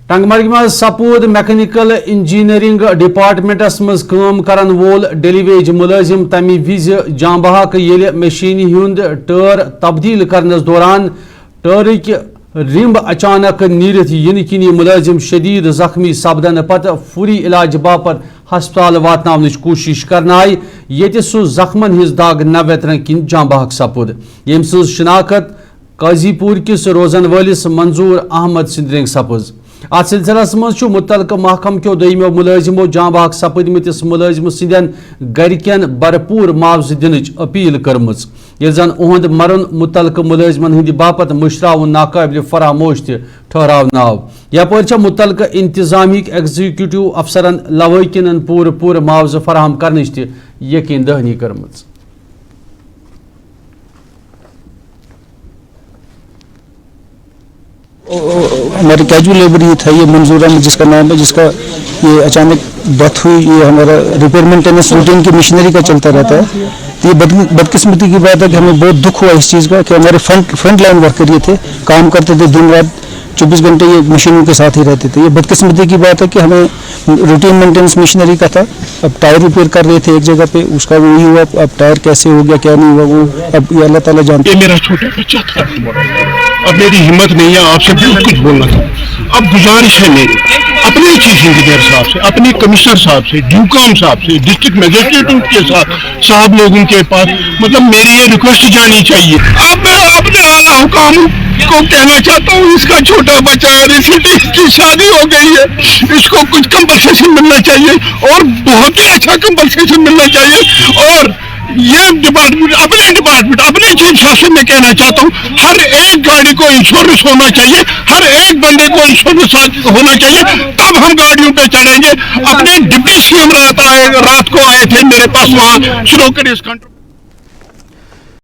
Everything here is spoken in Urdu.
ٹنگمرگ مز سپود میکینکل انجینئرنگ ڈپارٹمنٹس مز کام کرن وول ڈیلی ویج ملازم تمہ وز جان بحق یل مشین ہند ٹٲر تبدیل کرنس دوران ٹٲرک رمب اچانک نیرت ین کن ملازم شدید زخمی سپدن پتہ فوری علاج باپت ہسپتال واتناونچ کوشش کرنا آئی یت سہ زخمن ہز داغ نہ ویترن کن جان بحق سپود یم سز شناخت قاضی پور کس روزن ولس منظور احمد سندرنگ سپز ات سلسلس مز متعلقہ محکمہ کیو دویمو ملازمو جان بحق سپدمتس ملازم سندین گرکین بھرپور معاوضہ دنچ اپیل کرمز یل زن اہند مرن متعلقہ ملازمن ہند باپت مشراون ناقابل فراموش تہ ٹھہراون آو یپر متعلقہ انتظامیک ایگزیکٹو افسرن لوٲقِنن پور معاوضہ فراہم کرنچ تہ یقین دہانی کرمز. ہمارے کیجول لیبر یہ تھا، یہ منظور احمد جس کا نام ہے، جس کا یہ اچانک ڈیتھ ہوئی. یہ ہمارا ریپیئر مینٹیننس روٹین کی مشینری کا چلتا رہتا ہے. تو یہ بدقسمتی کی بات ہے کہ ہمیں بہت دکھ ہوا اس چیز کا کہ ہمارے فرنٹ لائن ورکر یہ تھے، کام کرتے تھے دن رات 24 گھنٹے یہ مشینوں کے ساتھ ہی رہتے تھے. یہ بدقسمتی کی بات ہے کہ ہمیں روٹین مینٹیننس مشینری کا تھا. اب ٹائر ریپیئر کر رہے تھے ایک جگہ پہ، اس کا وہی ہوا. اب ٹائر کیسے ہو گیا کیا نہیں ہوا وہ اب یہ اللہ تعالیٰ جانتے ہیں. یہ میرا چھوٹا بچہ تھا، اب میری ہمت نہیں ہے آپ سے بہت کچھ بولنا تھا. اب گزارش ہے میری اپنے چیف انجینئر صاحب سے، اپنے کمشنر صاحب سے، ڈیوکام صاحب سے، ڈسٹرکٹ میجسٹریٹوں کے ساتھ صاحب لوگوں کے پاس، مطلب میری یہ ریکویسٹ جانی چاہیے. اب میں اپنے اعلیٰ حکام کو کہنا چاہتا ہوں، اس کا چھوٹا بچہ ہے، ریسنٹلی اس کی شادی ہو گئی ہے، اس کو کچھ کمپنسیشن ملنا چاہیے اور بہت ہی اچھا کمپنسیشن ملنا چاہیے. اور یہ ڈپارٹمنٹ اپنے چیف صاحب سے میں کہنا چاہتا ہوں، ہر ایک گاڑی کو انشورنس ہونا چاہیے، ہر ایک بندے کو انشورنس ہونا چاہیے، تب ہم گاڑیوں پہ چڑھیں گے. اپنے ڈپٹی سی ایم رات کو آئے تھے میرے پاس وہاں شروع کرے اس کنٹرول